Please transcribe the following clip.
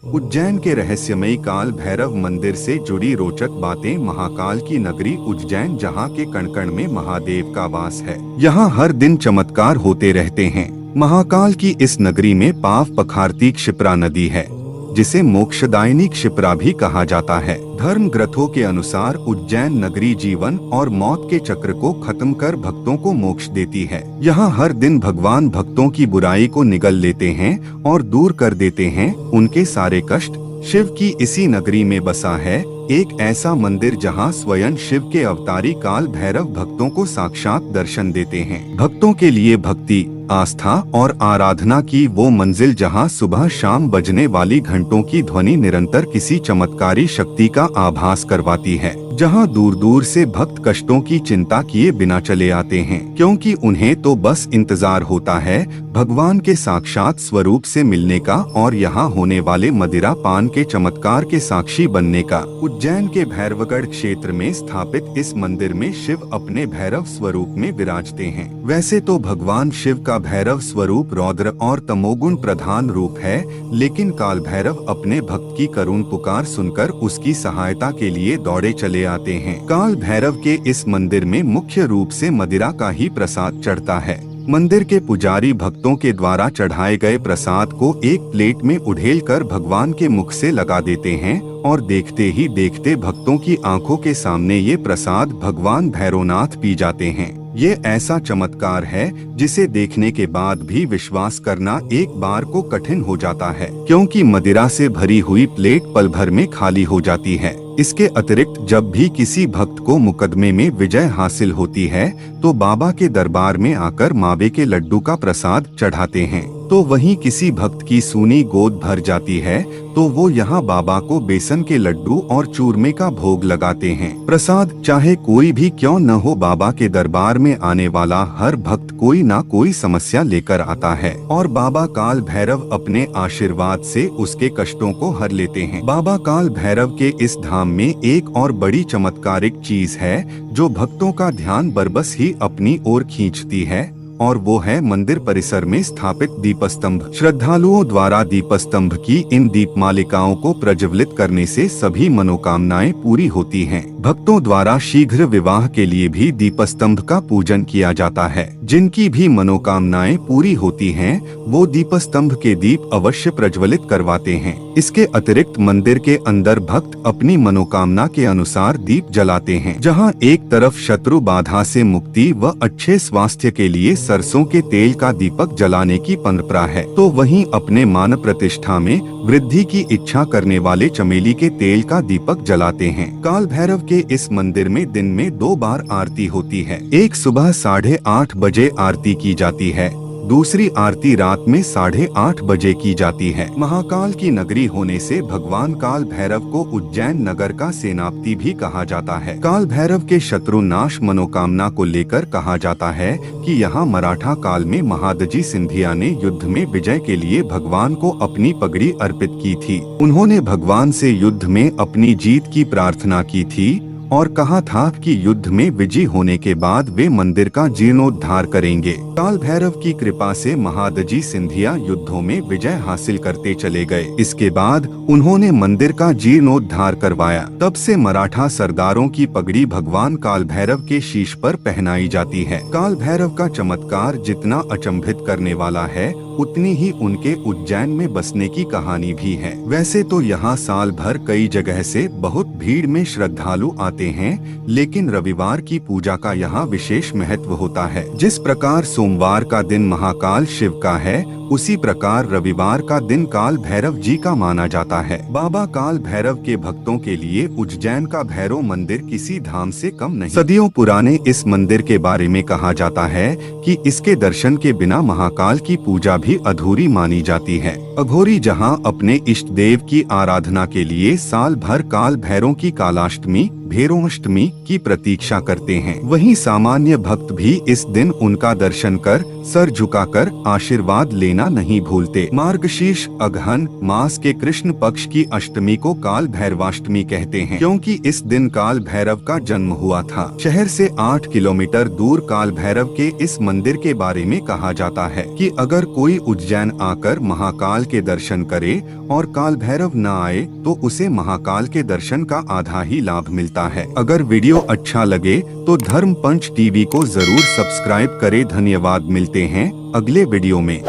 उज्जैन के रहस्यमयी काल भैरव मंदिर से जुड़ी रोचक बातें। महाकाल की नगरी उज्जैन, जहां के कण कण में महादेव का वास है, यहां हर दिन चमत्कार होते रहते हैं। महाकाल की इस नगरी में पाव पखारती क्षिप्रा नदी है, जिसे मोक्षदायिनी क्षिप्रा भी कहा जाता है। धर्म ग्रंथों के अनुसार उज्जैन नगरी जीवन और मौत के चक्र को खत्म कर भक्तों को मोक्ष देती है। यहाँ हर दिन भगवान भक्तों की बुराई को निगल लेते हैं और दूर कर देते हैं उनके सारे कष्ट। शिव की इसी नगरी में बसा है एक ऐसा मंदिर जहां स्वयं शिव के अवतारी काल भैरव भक्तों को साक्षात दर्शन देते हैं। भक्तों के लिए भक्ति, आस्था और आराधना की वो मंजिल जहां सुबह शाम बजने वाली घंटों की ध्वनि निरंतर किसी चमत्कारी शक्ति का आभास करवाती है। जहां दूर दूर से भक्त कष्टों की चिंता किए बिना चले आते हैं, क्योंकि उन्हें तो बस इंतजार होता है भगवान के साक्षात स्वरूप से मिलने का और यहाँ होने वाले मदिरा पान के चमत्कार के साक्षी बनने का। उज्जैन के भैरवगढ़ क्षेत्र में स्थापित इस मंदिर में शिव अपने भैरव स्वरूप में विराजते हैं। वैसे तो भगवान शिव का भैरव स्वरूप रौद्र और तमोगुण प्रधान रूप है, लेकिन काल भैरव अपने भक्त की करुण पुकार सुनकर उसकी सहायता के लिए दौड़े चले आते हैं। काल भैरव के इस मंदिर में मुख्य रूप से मदिरा का ही प्रसाद चढ़ता है। मंदिर के पुजारी भक्तों के द्वारा चढ़ाए गए प्रसाद को एक प्लेट में उड़ेल कर भगवान के मुख से लगा देते हैं और देखते ही देखते भक्तों की आंखों के सामने ये प्रसाद भगवान भैरवनाथ पी जाते हैं। ये ऐसा चमत्कार है जिसे देखने के बाद भी विश्वास करना एक बार को कठिन हो जाता है, क्योंकि मदिरा से भरी हुई प्लेट पल भर में खाली हो जाती है। इसके अतिरिक्त जब भी किसी भक्त को मुकदमे में विजय हासिल होती है तो बाबा के दरबार में आकर मावे के लड्डू का प्रसाद चढ़ाते हैं। तो वहीं किसी भक्त की सूनी गोद भर जाती है तो वो यहाँ बाबा को बेसन के लड्डू और चूरमे का भोग लगाते हैं। प्रसाद चाहे कोई भी क्यों न हो, बाबा के दरबार में आने वाला हर भक्त कोई ना कोई समस्या लेकर आता है और बाबा काल भैरव अपने आशीर्वाद से उसके कष्टों को हर लेते हैं। बाबा काल भैरव के इस धाम में एक और बड़ी चमत्कारिक चीज है जो भक्तों का ध्यान बरबस ही अपनी ओर खींचती है, और वो है मंदिर परिसर में स्थापित दीपस्तंभ। श्रद्धालुओं द्वारा दीपस्तंभ की इन दीपमालिकाओं को प्रज्वलित करने से सभी मनोकामनाएं पूरी होती हैं। भक्तों द्वारा शीघ्र विवाह के लिए भी दीपस्तंभ का पूजन किया जाता है। जिनकी भी मनोकामनाएं पूरी होती हैं, वो दीपस्तंभ के दीप अवश्य प्रज्वलित करवाते हैं। इसके अतिरिक्त मंदिर के अंदर भक्त अपनी मनोकामना के अनुसार दीप जलाते हैं। जहां एक तरफ शत्रु बाधा से मुक्ति व अच्छे स्वास्थ्य के लिए सरसों के तेल का दीपक जलाने की परंपरा है, तो वहीं अपने मान प्रतिष्ठा में वृद्धि की इच्छा करने वाले चमेली के तेल का दीपक जलाते हैं। काल भैरव के इस मंदिर में दिन में 2 बार आरती होती है। एक सुबह 8:30 बजे आरती की जाती है, दूसरी आरती रात में 8:30 बजे की जाती है। महाकाल की नगरी होने से भगवान काल भैरव को उज्जैन नगर का सेनापति भी कहा जाता है। काल भैरव के शत्रु नाश मनोकामना को लेकर कहा जाता है कि यहाँ मराठा काल में महादजी सिंधिया ने युद्ध में विजय के लिए भगवान को अपनी पगड़ी अर्पित की थी। उन्होंने भगवान से युद्ध में अपनी जीत की प्रार्थना की थी और कहा था कि युद्ध में विजयी होने के बाद वे मंदिर का जीर्णोद्धार करेंगे। काल भैरव की कृपा से महादजी सिंधिया युद्धों में विजय हासिल करते चले गए। इसके बाद उन्होंने मंदिर का जीर्णोद्धार करवाया। तब से मराठा सरदारों की पगड़ी भगवान काल भैरव के शीश पर पहनाई जाती है। काल भैरव का चमत्कार जितना अचंभित करने वाला है, उतनी ही उनके उज्जैन में बसने की कहानी भी है। वैसे तो यहाँ साल भर कई जगह से बहुत भीड़ में श्रद्धालु आते हैं, लेकिन रविवार की पूजा का यहाँ विशेष महत्व होता है। जिस प्रकार सोमवार का दिन महाकाल शिव का है, उसी प्रकार रविवार का दिन काल भैरव जी का माना जाता है। बाबा काल भैरव के भक्तों के लिए उज्जैन का भैरव मंदिर किसी धाम से कम नहीं। सदियों पुराने इस मंदिर के बारे में कहा जाता है कि इसके दर्शन के बिना महाकाल की पूजा भी अधूरी मानी जाती है। अघोरी जहां अपने इष्ट देव की आराधना के लिए साल भर काल भैरव की कालाष्टमी, भैरवाष्टमी की प्रतीक्षा करते हैं। वहीं सामान्य भक्त भी इस दिन उनका दर्शन कर सर झुकाकर आशीर्वाद लेना नहीं भूलते। मार्गशीर्ष अगहन मास के कृष्ण पक्ष की अष्टमी को काल भैरवाष्टमी कहते हैं, क्योंकि इस दिन काल भैरव का जन्म हुआ था। शहर से 8 किलोमीटर दूर काल भैरव के इस मंदिर के बारे में कहा जाता है कि अगर कोई उज्जैन आकर महाकाल के दर्शन करे और काल भैरव न आए तो उसे महाकाल के दर्शन का आधा ही लाभ मिलता है। अगर वीडियो अच्छा लगे तो धर्म पंच टीवी को जरूर सब्सक्राइब करें। धन्यवाद। मिलते हैं अगले वीडियो में।